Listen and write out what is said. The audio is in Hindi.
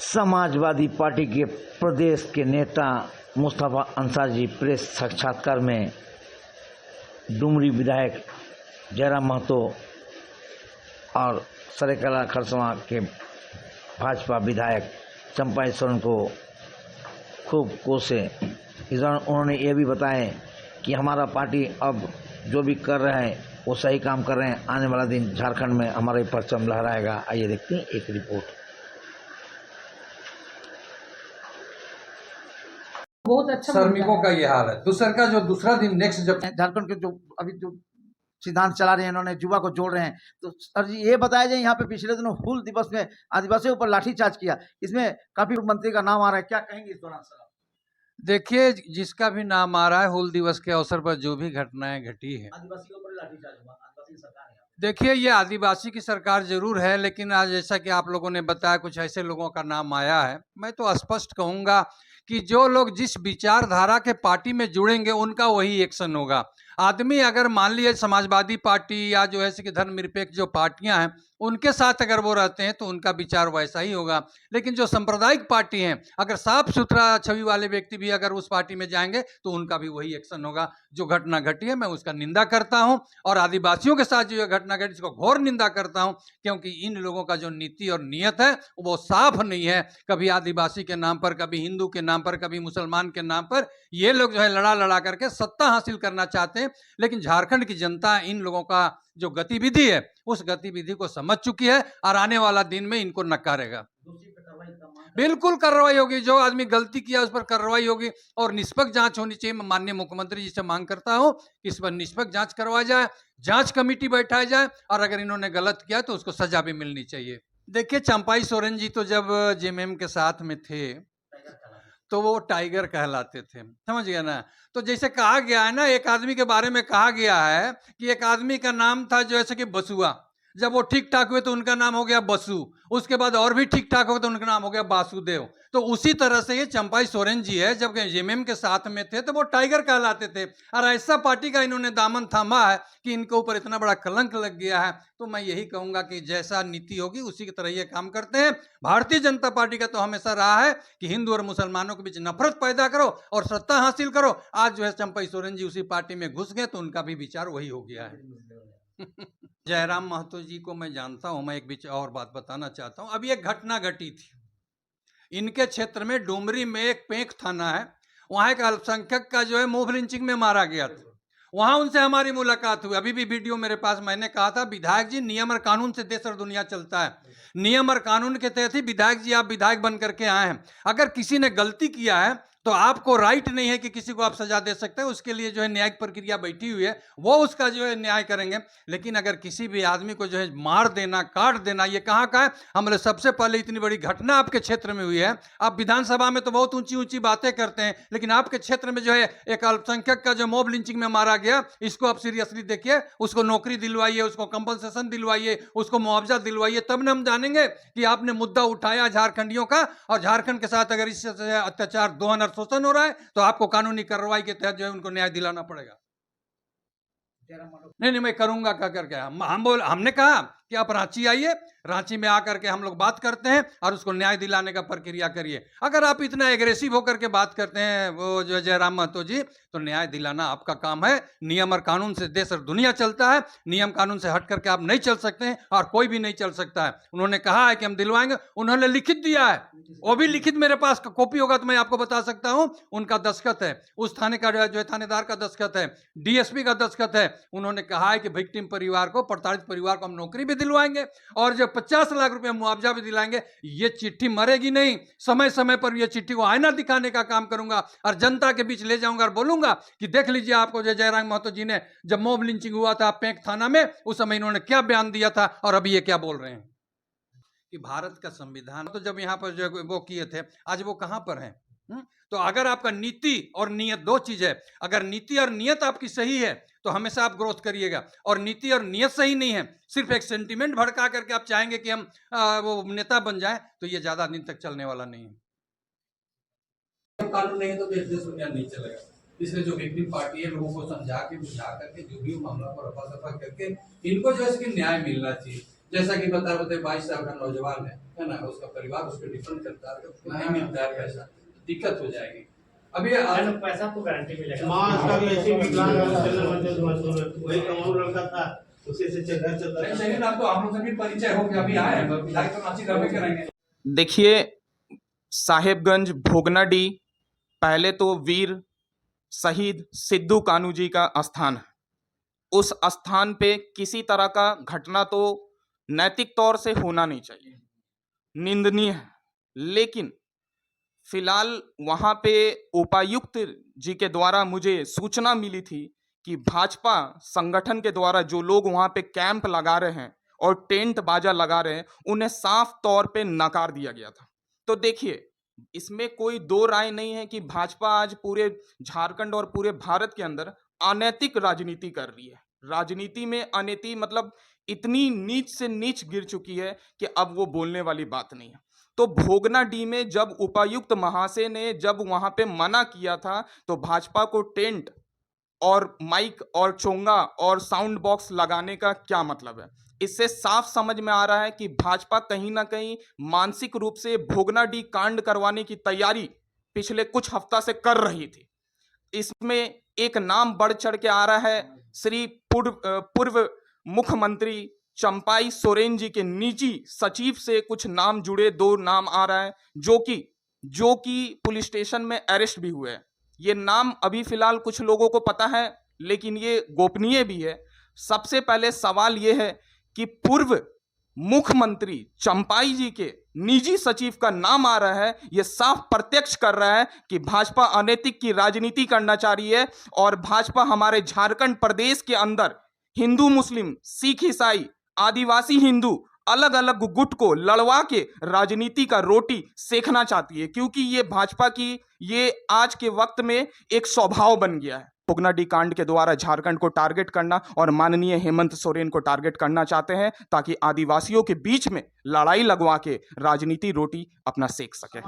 समाजवादी पार्टी के प्रदेश के नेता मुस्तफा अंसारी जी प्रेस साक्षात्कार में डुमरी विधायक जयराम महतो और सरेकला खरसवां के भाजपा विधायक चंपाई सोरेन को खूब कोसे। इस दौरान उन्होंने ये भी बताया कि हमारा पार्टी अब जो भी कर रहा है वो सही काम कर रहे हैं। आने वाला दिन झारखंड में हमारा परचम लहराएगा। आइए देखते हैं एक रिपोर्ट। बहुत अच्छा श्रमिकों का ये हाल है। दूसरा का जो दूसरा दिन नेक्स्ट जब झारखंड के जो अभी जो सिद्धांत चला रहे हैं, इन्होंने युवा को जोड़ रहे हैं, तो सर जी ये बताया जाए, यहाँ पे पिछले दिनों हूल दिवस में आदिवासियों पर लाठीचार्ज किया, इसमें काफी मंत्री का नाम आ रहा है, क्या कहेंगे इस दौरान सर? देखिए, जिसका भी नाम आ रहा है, हूल दिवस के अवसर पर जो भी घटनाएं घटी है, आदिवासियों पर लाठीचार्ज हुआ, आदिवासी सरकार है। देखिए ये आदिवासी की सरकार जरूर है, लेकिन आज जैसा कि आप लोगों ने बताया कुछ ऐसे लोगों का नाम आया है। मैं तो स्पष्ट कहूंगा कि जो लोग जिस विचारधारा के पार्टी में जुड़ेंगे उनका वही एक्शन होगा। आदमी अगर मान लीजिए समाजवादी पार्टी या जो है कि धर्मनिरपेक्ष जो पार्टियां हैं उनके साथ अगर वो रहते हैं तो उनका विचार वैसा ही होगा। लेकिन जो सांप्रदायिक पार्टी हैं, अगर साफ सुथरा छवि वाले व्यक्ति भी अगर उस पार्टी में जाएंगे तो उनका भी वही एक्शन होगा। जो घटना घटी है मैं उसका निंदा करता हूं, और आदिवासियों के साथ जो घटना घटी इसको घोर निंदा करता हूं, क्योंकि इन लोगों का जो नीति और नियत है वो साफ नहीं है। कभी आदिवासी के नाम पर, कभी हिंदू के नाम पर, कभी मुसलमान के नाम पर ये लोग जो है लड़ा लड़ा करके सत्ता हासिल करना चाहते हैं। लेकिन झारखंड की जनता इन लोगों का जो गतिविधि है उस गतिविधि को समझ चुकी है और आने वाला दिन में इनको नकारेगा। बिल्कुल कार्रवाई होगी, जो आदमी गलती किया उस पर कार्रवाई होगी और निष्पक्ष जांच होनी चाहिए। मैं माननीय मुख्यमंत्री जी से मांग करता हूं कि इस पर निष्पक्ष जांच करवाई जाए, जांच कमेटी बैठाई जाए, और अगर इन्होंने गलत किया तो उसको सजा भी मिलनी चाहिए। देखिए, चंपाई सोरेन जी तो जब जेएमएम के साथ में थे तो वो टाइगर कहलाते थे, समझ गया ना। तो जैसे कहा गया है ना, एक आदमी के बारे में कहा गया है कि एक आदमी का नाम था जैसे कि बसुआ, जब वो ठीक ठाक हुए तो उनका नाम हो गया बसु, उसके बाद और भी ठीक ठाक हो तो उनका नाम हो गया वासुदेव। तो उसी तरह से ये चंपाई सोरेन जी है, जब जेएमएम के साथ में थे तो वो टाइगर कहलाते थे, और ऐसा पार्टी का इन्होंने दामन थामा है कि इनके ऊपर इतना बड़ा कलंक लग गया है। तो मैं यही कहूंगा कि जैसा नीति होगी उसी की तरह ये काम करते हैं। भारतीय जनता पार्टी का तो हमेशा रहा है कि हिंदू और मुसलमानों के बीच नफरत पैदा करो और सत्ता हासिल करो। आज जो है चंपाई सोरेन जी उसी पार्टी में घुस गए तो उनका भी विचार वही हो गया है। जयराम महतो जी को मैं जानता हूं। मैं एक और बात बताना चाहता हूं। अभी एक घटना घटी थी इनके क्षेत्र में, डुमरी में एक पेंख थाना है, वहां एक अल्पसंख्यक का जो है मोब लिंचिंग में मारा गया था। वहां उनसे हमारी मुलाकात हुई, अभी भी वीडियो मेरे पास। मैंने कहा था, विधायक जी नियम और कानून से देश और दुनिया चलता है, नियम और कानून के तहत ही विधायक जी आप विधायक बन करके आए हैं। अगर किसी ने गलती किया है तो आपको राइट नहीं है कि किसी को आप सजा दे सकते हैं। उसके लिए जो है न्यायिक प्रक्रिया बैठी हुई है, वो उसका जो है न्याय करेंगे। लेकिन अगर किसी भी आदमी को जो है मार देना, काट देना, ये कहाँ का है? हमारे सबसे पहले इतनी बड़ी घटना आपके क्षेत्र में हुई है। आप विधानसभा में तो बहुत ऊंची ऊंची बातें करते हैं, लेकिन आपके क्षेत्र में जो है एक अल्पसंख्यक का जो मॉब लिंचिंग में मारा गया, इसको आप सीरियसली देखिए। उसको नौकरी दिलवाइए, उसको कंपनसेशन दिलवाइए, उसको मुआवजा दिलवाइए, तब न हम जानेंगे कि आपने मुद्दा उठाया झारखंडियों का। और झारखंड के साथ अगर इससे अत्याचार, दोहन और शोषण हो रहा है तो आपको कानूनी कार्रवाई के तहत जो है उनको न्याय दिलाना पड़ेगा। नहीं, मैं करूंगा क्या करके हमने कहा कि आप रांची आइए, रांची में आकर के हम लोग बात करते हैं और उसको न्याय दिलाने का प्रक्रिया करिए। अगर आप इतना एग्रेसिव होकर के बात करते हैं वो जो जयराम महतो जी, तो न्याय दिलाना आपका काम है। नियम और कानून से देश और दुनिया चलता है, नियम कानून से हट करके आप नहीं चल सकते हैं और कोई भी नहीं चल सकता है। उन्होंने कहा है कि हम दिलवाएंगे, उन्होंने लिखित दिया है, वो भी लिखित मेरे पास कॉपी होगा तो मैं आपको बता सकता हूं। उनका दस्तखत है, उस थाने का जो है थानेदार का दस्तखत है, डीएसपी का दस्तखत है। उन्होंने कहा है कि विक्टिम परिवार को, प्रताड़ित परिवार को हम नौकरी भी दिलवाएंगे और जो 50 लाख रुपए मुआवजा भी दिलाएंगे। ये चिट्ठी मरेगी नहीं, समय समय पर ये चिट्ठी को आईना दिखाने का काम करूंगा और जनता के बीच ले जाऊंगा और बोलूंगा कि देख लीजिए, आपको जो जयराम महतो जी ने जब मॉब लिंचिंग हुआ था पेंख थाना में, उस समय इन्होंने क्या बयान दिया था और अभी ये क्या बोल रहे हैं कि भारत का संविधान तो जब यहाँ पर जो वो किए थे, आज वो कहां पर हैं? तो अगर आपका नीति और नियत, दो चीज है। अगर नीति और नियत आपकी सही है तो हमेशा आप ग्रोथ करिएगा, और नीति और नियत सही नहीं है, सिर्फ एक सेंटीमेंट भड़का करके आप चाहेंगे कि हम वो नेता बन जाए, तो ये ज्यादा दिन तक चलने वाला नहीं है। कानून नहीं है तो देश दुनिया नहीं चलेगा। इसलिए जो विक्टिम पार्टी है, लोगों को समझा के बुझा करके जो भी मामला को रफा दफा करके इनको जो है न्याय मिलना चाहिए। जैसा कि बताते 22 साल का नौजवान है ना, उसका परिवार उसको डिफेंड करता है, तो नहीं मिलता है पैसा, दिक्कत हो जाएगी। अभी पैसा तो गारंटी मिलेगा। वही कमाऊ लड़का था, उसी से घर चलता नहीं चाहिए ना, तो आप लोग सभी परिचय हो गया, अभी आए हैं, विधायक तो नाची करवे करेंगे। देखिए, साहेबगंज भोगनाडी पहले तो वीर शहीद सिद्धू कान्हू जी का स्थान है। उस स्थान पे किसी तरह का घटना तो नैतिक तौर से होना नहीं चाहिए, निंदनीय है। लेकिन फिलहाल वहां पे उपायुक्त जी के द्वारा मुझे सूचना मिली थी कि भाजपा संगठन के द्वारा जो लोग वहां पे कैंप लगा रहे हैं और टेंट बाजा लगा रहे हैं, उन्हें साफ तौर पे नकार दिया गया था। तो देखिए, इसमें कोई दो राय नहीं है कि भाजपा आज पूरे झारखंड और पूरे भारत के अंदर अनैतिक राजनीति कर रही है। राजनीति में अनैति मतलब इतनी नीच से नीच गिर चुकी है कि अब वो बोलने वाली बात नहीं है। तो भोगनाडीह में जब उपायुक्त महाशय ने जब वहां पे मना किया था, तो भाजपा को टेंट और माइक और चोंगा और साउंड बॉक्स लगाने का क्या मतलब है? इससे साफ समझ में आ रहा है कि भाजपा कहीं ना कहीं मानसिक रूप से भोगनाडीह कांड करवाने की तैयारी पिछले कुछ हफ्ता से कर रही थी। इसमें एक नाम बढ़ चढ़ के आ रहा है, श्री पूर्व मुख्यमंत्री चंपाई सोरेन जी के निजी सचिव से कुछ नाम जुड़े, 2 नाम आ रहा है, जो कि पुलिस स्टेशन में अरेस्ट भी हुए हैं। ये नाम अभी फिलहाल कुछ लोगों को पता है, लेकिन ये गोपनीय भी है। सबसे पहले सवाल ये है कि पूर्व मुख्यमंत्री चंपाई जी के निजी सचिव का नाम आ रहा है, यह साफ प्रत्यक्ष कर रहा है कि भाजपा अनैतिक की राजनीति करना चाह रही है और भाजपा हमारे झारखंड प्रदेश के अंदर हिंदू मुस्लिम सिख ईसाई आदिवासी हिंदू अलग अलग गुट को लड़वा के राजनीति का रोटी सेकना चाहती है, क्योंकि ये भाजपा की ये आज के वक्त में एक स्वभाव बन गया है। भोगनाडीह कांड के द्वारा झारखंड को टारगेट करना और माननीय हेमंत सोरेन को टारगेट करना चाहते हैं, ताकि आदिवासियों के बीच में लड़ाई लगवा के राजनीति रोटी अपना सेक सके।